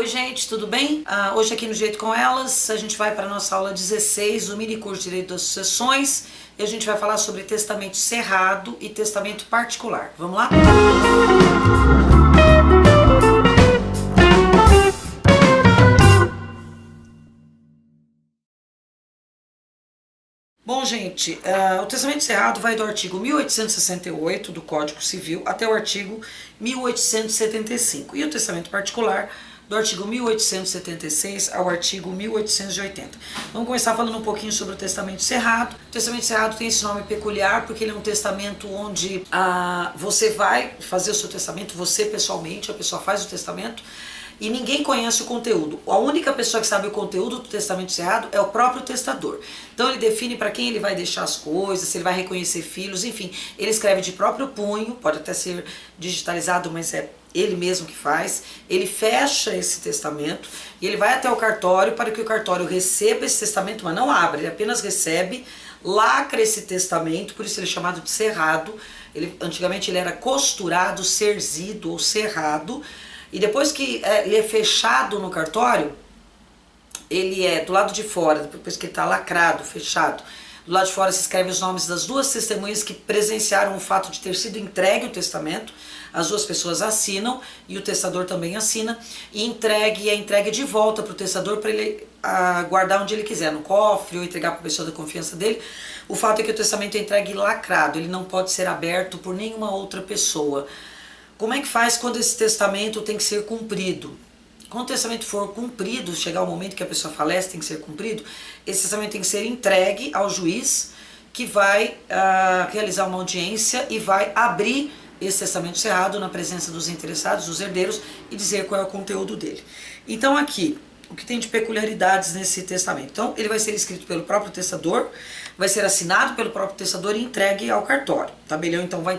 Oi gente, tudo bem? Hoje aqui no Jeito com Elas, a gente vai para a nossa aula 16 do mini curso de Direito das Sucessões e a gente vai falar sobre testamento cerrado e testamento particular. Vamos lá? Bom, gente, o testamento cerrado vai do artigo 1868 do Código Civil até o artigo 1875 e o testamento particular do artigo 1876 ao artigo 1880. Vamos começar falando um pouquinho sobre o testamento cerrado. O testamento cerrado tem esse nome peculiar porque ele é um testamento onde você vai fazer o seu testamento, você pessoalmente, a pessoa faz o testamento, e ninguém conhece o conteúdo. A única pessoa que sabe o conteúdo do testamento cerrado é o próprio testador. Então ele define para quem ele vai deixar as coisas, se ele vai reconhecer filhos, enfim. Ele escreve de próprio punho, pode até ser digitalizado, mas é ele mesmo que faz. Ele fecha esse testamento e ele vai até o cartório para que o cartório receba esse testamento, mas não abre, ele apenas recebe, lacra esse testamento, por isso ele é chamado de cerrado. Antigamente ele era costurado, cerzido ou cerrado. E depois que ele é fechado no cartório, ele é do lado de fora, depois que ele está lacrado, fechado, do lado de fora se escreve os nomes das duas testemunhas que presenciaram o fato de ter sido entregue o testamento, as duas pessoas assinam e o testador também assina, e é entregue de volta para o testador para ele guardar onde ele quiser, no cofre ou entregar para a pessoa da confiança dele. O fato é que o testamento é entregue lacrado, ele não pode ser aberto por nenhuma outra pessoa. Como é que faz quando esse testamento tem que ser cumprido? Quando o testamento for cumprido, chegar o momento que a pessoa falece, tem que ser cumprido, esse testamento tem que ser entregue ao juiz que vai realizar uma audiência e vai abrir esse testamento cerrado na presença dos interessados, dos herdeiros, e dizer qual é o conteúdo dele. Então aqui, o que tem de peculiaridades nesse testamento? Então ele vai ser escrito pelo próprio testador, vai ser assinado pelo próprio testador e entregue ao cartório. O tabelião então vai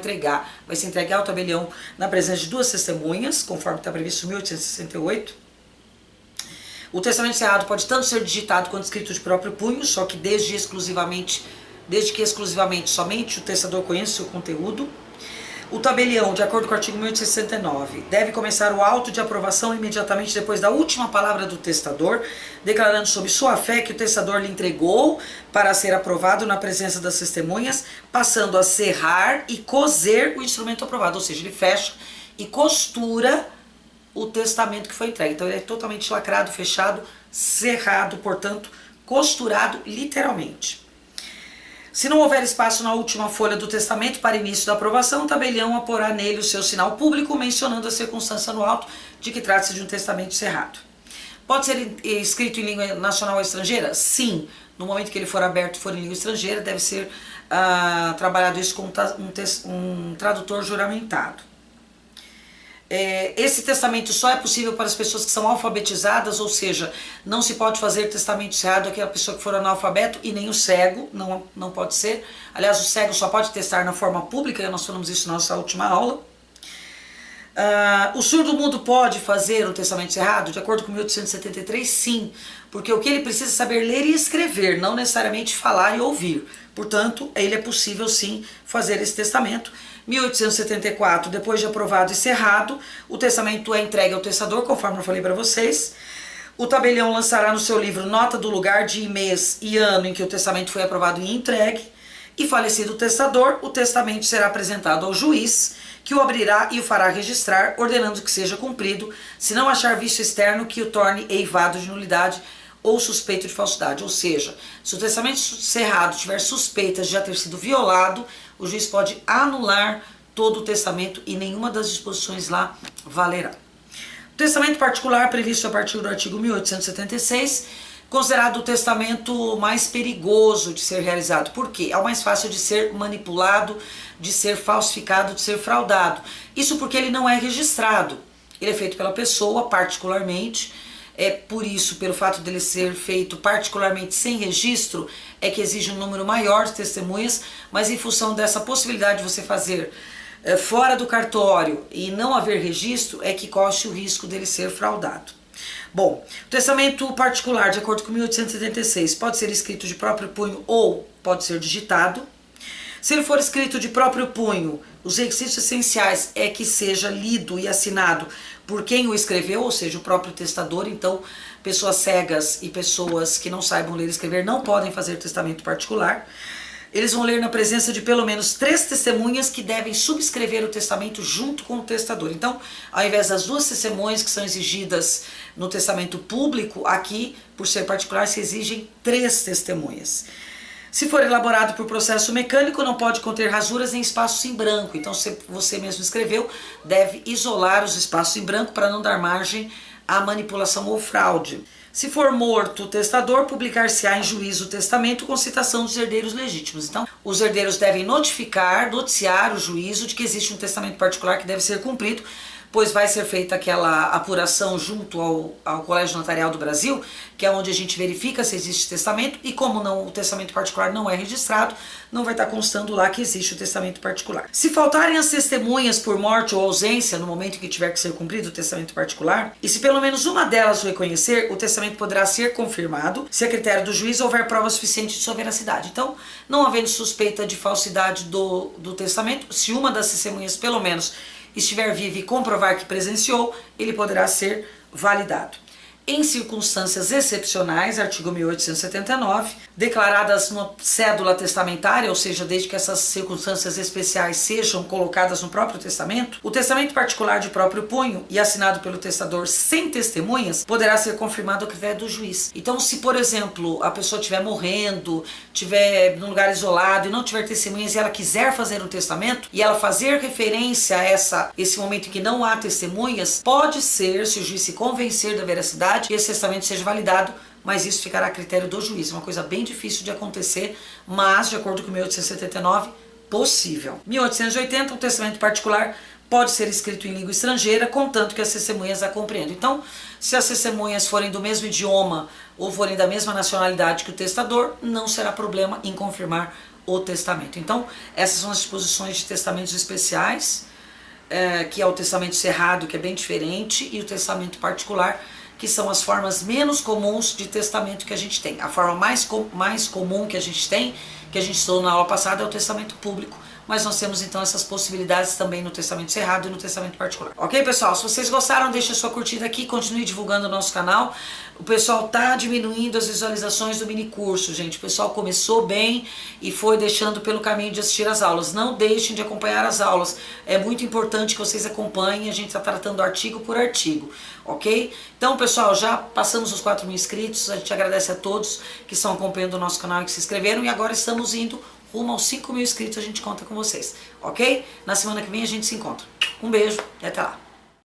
ser entregue ao tabelião na presença de duas testemunhas, conforme está previsto em 1868. O testamento cerrado pode tanto ser digitado quanto escrito de próprio punho, só que desde que exclusivamente somente o testador conheça o conteúdo. O tabelião, de acordo com o artigo 1869, deve começar o auto de aprovação imediatamente depois da última palavra do testador, declarando sob sua fé que o testador lhe entregou para ser aprovado na presença das testemunhas, passando a cerrar e coser o instrumento aprovado, ou seja, ele fecha e costura o testamento que foi entregue. Então ele é totalmente lacrado, fechado, cerrado, portanto, costurado literalmente. Se não houver espaço na última folha do testamento para início da aprovação, o tabelião aporá nele o seu sinal público, mencionando a circunstância no auto de que trata-se de um testamento cerrado. Pode ser escrito em língua nacional ou estrangeira? Sim. No momento que ele for aberto e for em língua estrangeira, deve ser trabalhado isso com um tradutor juramentado. Esse testamento só é possível para as pessoas que são alfabetizadas, ou seja, não se pode fazer testamento cerrado aquela pessoa que for analfabeto, e nem o cego, não pode ser. Aliás, o cego só pode testar na forma pública, e nós falamos isso na nossa última aula. O surdo-mudo pode fazer o testamento cerrado? De acordo com 1873, sim, porque o que ele precisa é saber ler e escrever, não necessariamente falar e ouvir. Portanto, ele é possível sim fazer esse testamento. 1874, depois de aprovado e cerrado, o testamento é entregue ao testador, conforme eu falei para vocês. O tabelião lançará no seu livro nota do lugar, dia, mês e ano em que o testamento foi aprovado e entregue. E falecido o testador, o testamento será apresentado ao juiz, que o abrirá e o fará registrar, ordenando que seja cumprido, se não achar vício externo que o torne eivado de nulidade ou suspeito de falsidade. Ou seja, se o testamento cerrado tiver suspeitas de já ter sido violado, o juiz pode anular todo o testamento e nenhuma das disposições lá valerá. O testamento particular, previsto a partir do artigo 1876, considerado o testamento mais perigoso de ser realizado. Por quê? É o mais fácil de ser manipulado, de ser falsificado, de ser fraudado. Isso porque ele não é registrado. Ele é feito pela pessoa particularmente. É por isso, pelo fato dele ser feito particularmente sem registro, é que exige um número maior de testemunhas, mas em função dessa possibilidade de você fazer fora do cartório e não haver registro, é que corre o risco dele ser fraudado. Bom, o testamento particular, de acordo com 1876, pode ser escrito de próprio punho ou pode ser digitado. Se ele for escrito de próprio punho, os requisitos essenciais é que seja lido e assinado por quem o escreveu, ou seja, o próprio testador. Então, pessoas cegas e pessoas que não saibam ler e escrever não podem fazer testamento particular. Eles vão ler na presença de pelo menos 3 testemunhas que devem subscrever o testamento junto com o testador. Então, ao invés das 2 testemunhas que são exigidas no testamento público, aqui, por ser particular, se exigem 3 testemunhas. Se for elaborado por processo mecânico, não pode conter rasuras nem espaços em branco. Então, se você mesmo escreveu, deve isolar os espaços em branco para não dar margem à manipulação ou fraude. Se for morto o testador, publicar-se-á em juízo o testamento com citação dos herdeiros legítimos. Então, os herdeiros devem noticiar o juízo de que existe um testamento particular que deve ser cumprido, pois vai ser feita aquela apuração junto ao Colégio Notarial do Brasil, que é onde a gente verifica se existe testamento, e como o testamento particular não é registrado, não vai estar constando lá que existe o testamento particular. Se faltarem as testemunhas por morte ou ausência no momento em que tiver que ser cumprido o testamento particular, e se pelo menos uma delas o reconhecer, o testamento poderá ser confirmado, se a critério do juiz houver prova suficiente de sua veracidade. Então, não havendo suspeita de falsidade do testamento, se uma das testemunhas pelo menos estiver vivo e comprovar que presenciou, ele poderá ser validado. Em circunstâncias excepcionais, artigo 1879, declaradas numa cédula testamentária, ou seja, desde que essas circunstâncias especiais sejam colocadas no próprio testamento, o testamento particular de próprio punho e assinado pelo testador sem testemunhas poderá ser confirmado a critério do juiz. Então, se, por exemplo, a pessoa estiver morrendo, estiver num lugar isolado e não tiver testemunhas e ela quiser fazer um testamento e ela fazer referência a esse momento em que não há testemunhas, pode ser, se o juiz se convencer da veracidade, que esse testamento seja validado, mas isso ficará a critério do juiz. Uma coisa bem difícil de acontecer, mas, de acordo com 1879, possível. 1880, o testamento particular pode ser escrito em língua estrangeira, contanto que as testemunhas a compreendam. Então, se as testemunhas forem do mesmo idioma ou forem da mesma nacionalidade que o testador, não será problema em confirmar o testamento. Então, essas são as disposições de testamentos especiais, que é o testamento cerrado, que é bem diferente, e o testamento particular, que são as formas menos comuns de testamento que a gente tem. A forma mais comum que a gente tem, que a gente estudou na aula passada, é o testamento público, mas nós temos então essas possibilidades também no testamento cerrado e no testamento particular. Ok, pessoal? Se vocês gostaram, deixa a sua curtida aqui, continue divulgando o nosso canal. O pessoal tá diminuindo as visualizações do mini curso, gente. O pessoal começou bem e foi deixando pelo caminho de assistir as aulas. Não deixem de acompanhar as aulas. É muito importante que vocês acompanhem. A gente está tratando artigo por artigo, ok? Então, pessoal, já passamos os 4.000 inscritos. A gente agradece a todos que estão acompanhando o nosso canal e que se inscreveram. E agora estamos indo rumo aos 5.000 inscritos. A gente conta com vocês, ok? Na semana que vem a gente se encontra. Um beijo e até lá.